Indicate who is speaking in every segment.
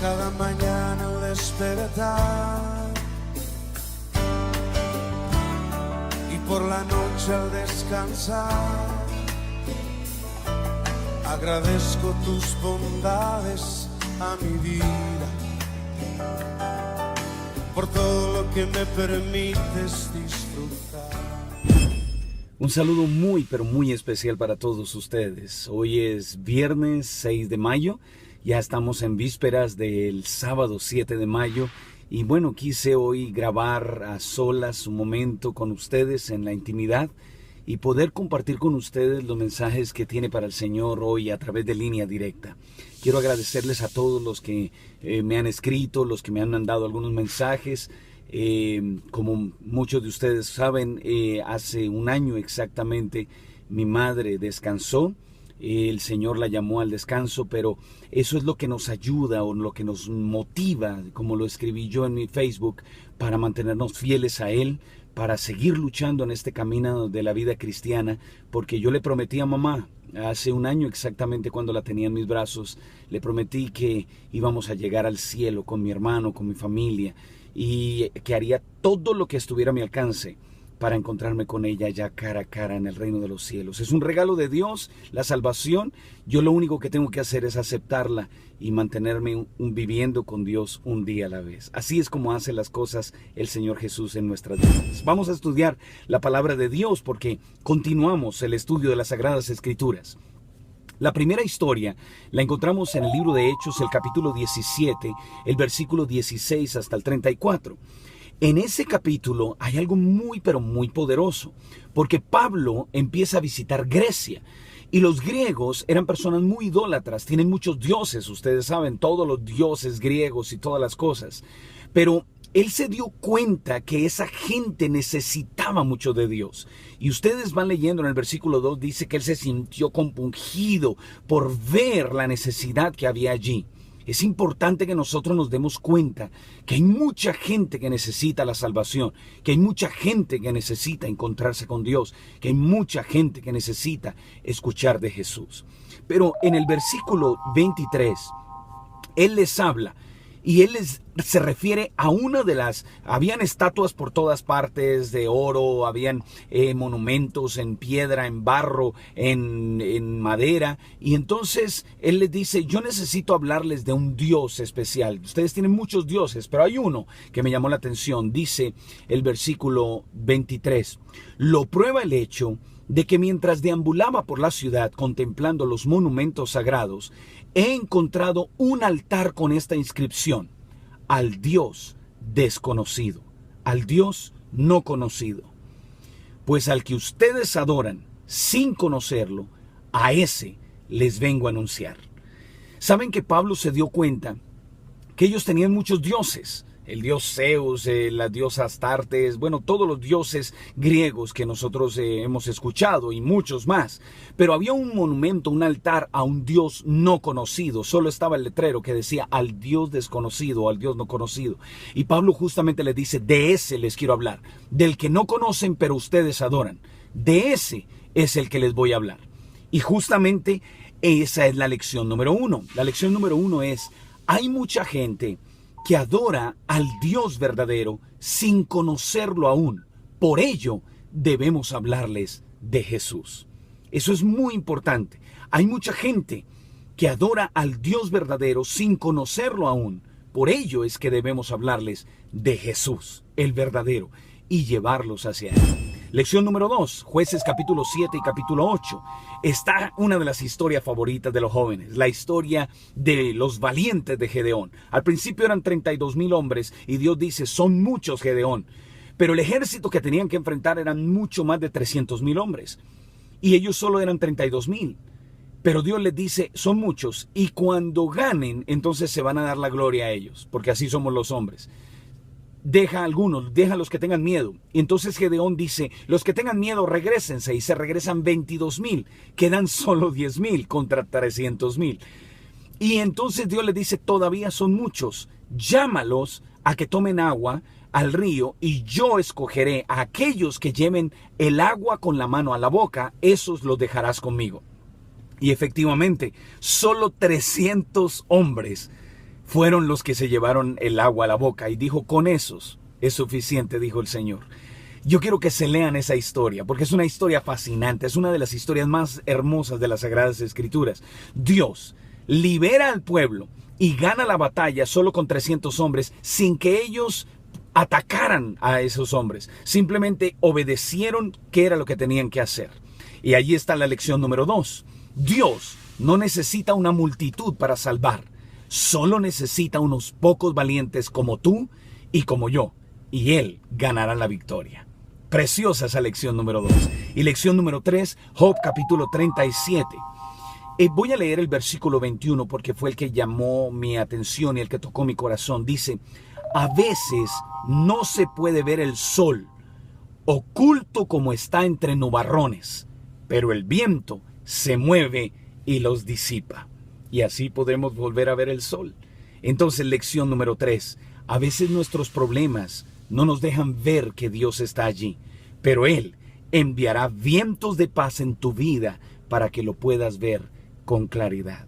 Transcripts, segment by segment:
Speaker 1: cada mañana al despertar y por la noche al descansar. Agradezco tus bondades a mi vida, por todo lo que me permites disfrutar.
Speaker 2: Un saludo muy pero muy especial para todos ustedes. Hoy es viernes 6 de mayo, ya estamos en vísperas del sábado 7 de mayo. Y bueno, quise hoy grabar a solas un momento con ustedes en la intimidad y poder compartir con ustedes los mensajes que tiene para el Señor hoy a través de Línea Directa. Quiero agradecerles a todos los que me han escrito, los que me han mandado algunos mensajes. Como muchos de ustedes saben, hace un año exactamente mi madre descansó. El Señor la llamó al descanso, pero eso es lo que nos ayuda o lo que nos motiva, como lo escribí yo en mi Facebook, para mantenernos fieles a Él, para seguir luchando en este camino de la vida cristiana, porque yo le prometí a mamá, hace un año exactamente cuando la tenía en mis brazos, le prometí que íbamos a llegar al cielo con mi hermano, con mi familia, y que haría todo lo que estuviera a mi alcance para encontrarme con ella ya cara a cara en el reino de los cielos. Es un regalo de Dios, la salvación. Yo lo único que tengo que hacer es aceptarla y mantenerme viviendo con Dios un día a la vez. Así es como hace las cosas el Señor Jesús en nuestras vidas. Vamos a estudiar la palabra de Dios porque continuamos el estudio de las Sagradas Escrituras. La primera historia la encontramos en el libro de Hechos, el capítulo 17, el versículo 16 hasta el 34. En ese capítulo hay algo muy pero muy poderoso, porque Pablo empieza a visitar Grecia y los griegos eran personas muy idólatras, tienen muchos dioses, ustedes saben, todos los dioses griegos y todas las cosas, pero él se dio cuenta que esa gente necesitaba mucho de Dios. Y ustedes van leyendo en el versículo 2, dice que él se sintió compungido por ver la necesidad que había allí. Es importante que nosotros nos demos cuenta que hay mucha gente que necesita la salvación, que hay mucha gente que necesita encontrarse con Dios, que hay mucha gente que necesita escuchar de Jesús. Pero en el versículo 23, Él les habla y Él se refiere a una de las... Habían estatuas por todas partes de oro, habían monumentos en piedra, en barro, en madera. Y entonces Él les dice, yo necesito hablarles de un Dios especial. Ustedes tienen muchos dioses, pero hay uno que me llamó la atención. Dice el versículo 23, lo prueba el hecho de que mientras deambulaba por la ciudad contemplando los monumentos sagrados, he encontrado un altar con esta inscripción: al Dios desconocido, al Dios no conocido. Pues al que ustedes adoran sin conocerlo, a ese les vengo a anunciar. Saben que Pablo se dio cuenta que ellos tenían muchos dioses. El dios Zeus, la diosa Astartes, bueno, todos los dioses griegos que nosotros hemos escuchado y muchos más. Pero había un monumento, un altar a un Dios no conocido. Solo estaba el letrero que decía al Dios desconocido, al Dios no conocido. Y Pablo justamente le dice, de ese les quiero hablar. Del que no conocen pero ustedes adoran. De ese es el que les voy a hablar. Y justamente esa es la lección número 1. La lección número 1 es, hay mucha gente que adora al Dios verdadero sin conocerlo aún. Por ello, debemos hablarles de Jesús. Eso es muy importante. Hay mucha gente que adora al Dios verdadero sin conocerlo aún. Por ello es que debemos hablarles de Jesús, el verdadero, y llevarlos hacia Él. Lección número 2, Jueces capítulo 7 y capítulo 8. Está una de las historias favoritas de los jóvenes, la historia de los valientes de Gedeón. Al principio eran 32,000 hombres y Dios dice, son muchos, Gedeón. Pero el ejército que tenían que enfrentar eran mucho más de 300,000 hombres. Y ellos solo eran 32,000. Pero Dios les dice, son muchos, y cuando ganen, entonces se van a dar la gloria a ellos, porque así somos los hombres. Deja a algunos, deja a los que tengan miedo. Y entonces Gedeón dice, los que tengan miedo regrésense, y se regresan 22,000, quedan solo 10,000 contra 300,000. Y entonces Dios le dice, todavía son muchos, llámalos a que tomen agua al río y yo escogeré a aquellos que lleven el agua con la mano a la boca, esos los dejarás conmigo. Y efectivamente, solo 300 hombres fueron los que se llevaron el agua a la boca y dijo, con esos es suficiente, dijo el Señor. Yo quiero que se lean esa historia porque es una historia fascinante, es una de las historias más hermosas de las Sagradas Escrituras. Dios libera al pueblo y gana la batalla solo con 300 hombres sin que ellos atacaran a esos hombres. Simplemente obedecieron qué era lo que tenían que hacer. Y allí está la lección número 2. Dios no necesita una multitud para salvar. Solo necesita unos pocos valientes como tú y como yo. Y Él ganará la victoria. Preciosa esa lección número 2. Y lección número 3, Job capítulo 37. Voy a leer el versículo 21 porque fue el que llamó mi atención y el que tocó mi corazón. Dice, a veces no se puede ver el sol, oculto como está entre nubarrones, pero el viento se mueve y los disipa. Y así podremos volver a ver el sol. Entonces, lección número 3. A veces nuestros problemas no nos dejan ver que Dios está allí, pero Él enviará vientos de paz en tu vida para que lo puedas ver con claridad.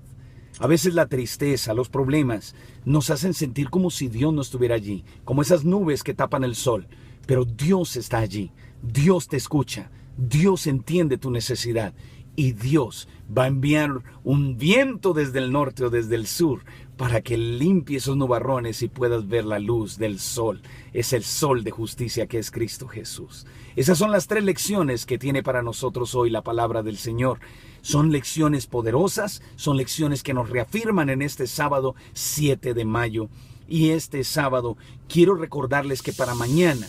Speaker 2: A veces la tristeza, los problemas nos hacen sentir como si Dios no estuviera allí, como esas nubes que tapan el sol, pero Dios está allí, Dios te escucha, Dios entiende tu necesidad y Dios va a enviar un viento desde el norte o desde el sur para que limpie esos nubarrones y puedas ver la luz del sol. Es el sol de justicia que es Cristo Jesús. Esas son las 3 lecciones que tiene para nosotros hoy la palabra del Señor. Son lecciones poderosas, son lecciones que nos reafirman en este sábado 7 de mayo. Y este sábado quiero recordarles que para mañana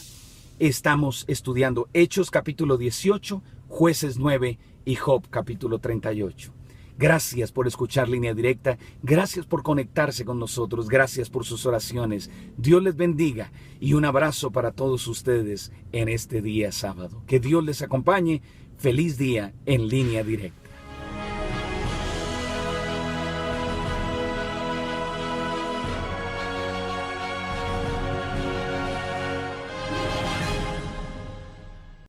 Speaker 2: estamos estudiando Hechos capítulo 18, Jueces 9 y Job capítulo 38. Gracias por escuchar Línea Directa, gracias por conectarse con nosotros, gracias por sus oraciones. Dios les bendiga y un abrazo para todos ustedes en este día sábado. Que Dios les acompañe. Feliz día en Línea Directa.